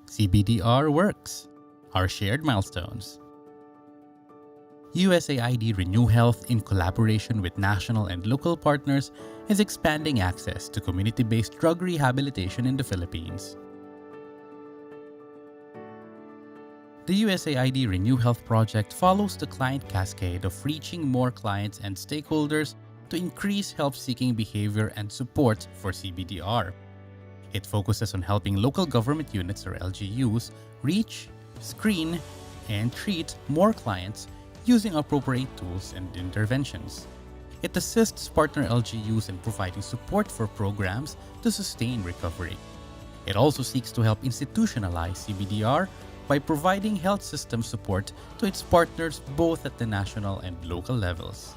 CBDR works. Our shared milestones. USAID RenewHealth, in collaboration with national and local partners, is expanding access to community-based drug rehabilitation in the Philippines. The USAID RenewHealth project follows the client cascade of reaching more clients and stakeholders to increase help-seeking behavior and support for CBDR. It focuses on helping local government units or LGUs reach, screen, and treat more clients using appropriate tools and interventions. It assists partner LGUs in providing support for programs to sustain recovery. It also seeks to help institutionalize CBDR by providing health system support to its partners both at the national and local levels.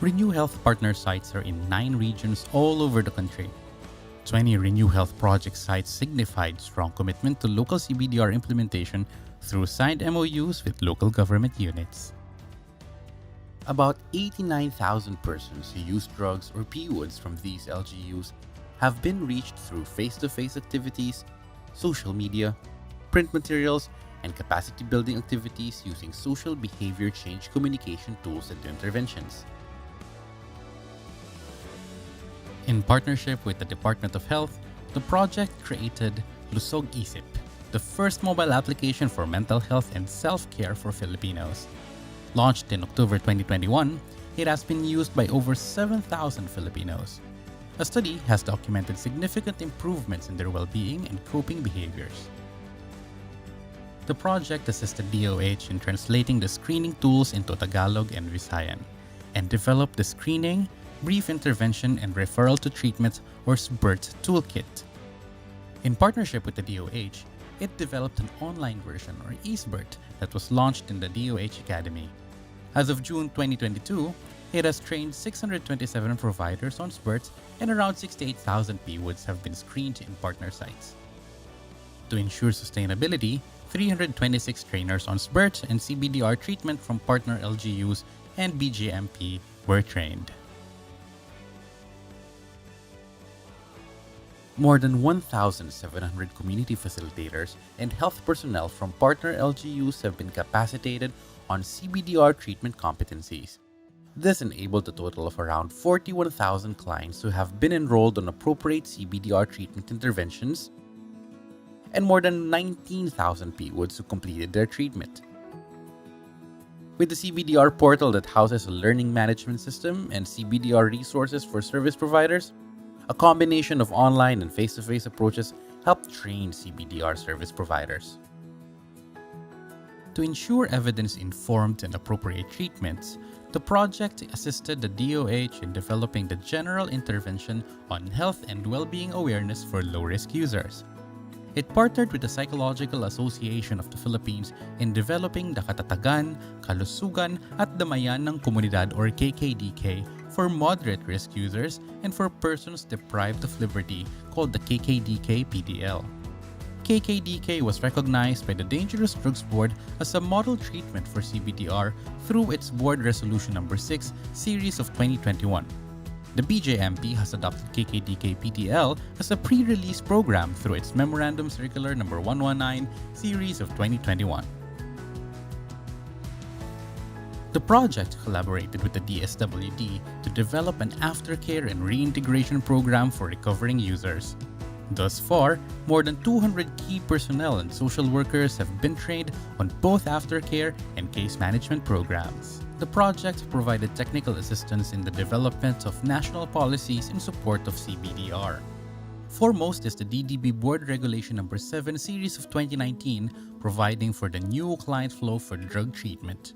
RenewHealth partner sites are in 9 regions all over the country. 20 RenewHealth project sites signified strong commitment to local CBDR implementation through signed MOUs with local government units. About 89,000 persons who use drugs or PWODs from these LGUs have been reached through face-to-face activities, social media, print materials, and capacity-building activities using social behavior change communication tools and interventions. In partnership with the Department of Health, the project created Lusog Isip, the first mobile application for mental health and self-care for Filipinos. Launched in October 2021, it has been used by over 7,000 Filipinos. A study has documented significant improvements in their well-being and coping behaviors. The project assisted DOH in translating the screening tools into Tagalog and Visayan, and developed the Screening, Brief Intervention and Referral to Treatment or SBIRT toolkit. In partnership with the DOH, it developed an online version or eSBIRT that was launched in the DOH Academy. As of June 2022, it has trained 627 providers on SBIRT and around 68,000 PWODs have been screened in partner sites. To ensure sustainability, 326 trainers on SBIRT and CBDR treatment from partner LGUs and BGMP were trained. More than 1,700 community facilitators and health personnel from partner LGUs have been capacitated on CBDR treatment competencies. This enabled a total of around 41,000 clients who have been enrolled on appropriate CBDR treatment interventions and more than 19,000 PWODs who completed their treatment. With the CBDR portal that houses a learning management system and CBDR resources for service providers, a combination of online and face-to-face approaches helped train CBDR service providers. To ensure evidence-informed and appropriate treatments, the project assisted the DOH in developing the General Intervention on Health and Well-being Awareness for Low-Risk Users. It partnered with the Psychological Association of the Philippines in developing the Katatagan, Kalusugan at Damayan ng Komunidad or KKDK for moderate-risk users and for persons deprived of liberty called the KKDK PDL. KKDK was recognized by the Dangerous Drugs Board as a model treatment for CBDR through its Board Resolution No. 6 Series of 2021. The BJMP has adopted KKDK PDL as a pre-release program through its Memorandum Circular No. 119 Series of 2021. The project collaborated with the DSWD to develop an aftercare and reintegration program for recovering users. Thus far, more than 200 key personnel and social workers have been trained on both aftercare and case management programs. The project provided technical assistance in the development of national policies in support of CBDR. Foremost is the DDB Board Regulation No. 7 Series of 2019, providing for the new client flow for drug treatment.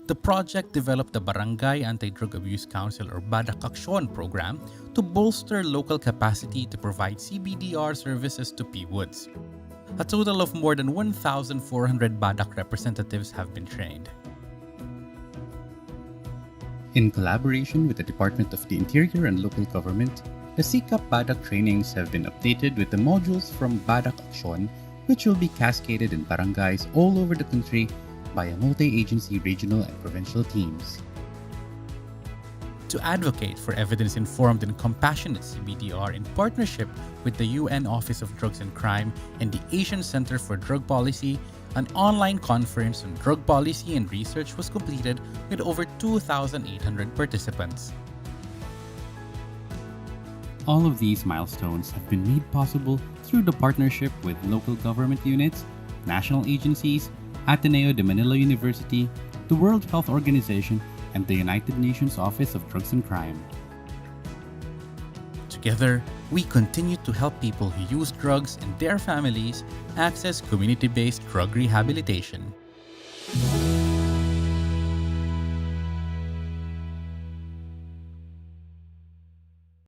The project developed the Barangay Anti-Drug Abuse Council or BADAC Aksyon program to bolster local capacity to provide CBDR services to PWODs. A total of more than 1,400 BADAC representatives have been trained. In collaboration with the Department of the Interior and Local Government, the CCAP BADAC trainings have been updated with the modules from BADAC Aksyon, which will be cascaded in barangays all over the country by multi-agency regional and provincial teams. to advocate for evidence-informed and compassionate CBDR in partnership with the UN Office of Drugs and Crime and the Asian Center for Drug Policy, an online conference on drug policy and research was completed with over 2,800 participants. All of these milestones have been made possible through the partnership with local government units, national agencies, Ateneo de Manila University, the World Health Organization, and the United Nations Office of Drugs and Crime. Together, we continue to help people who use drugs and their families access community-based drug rehabilitation.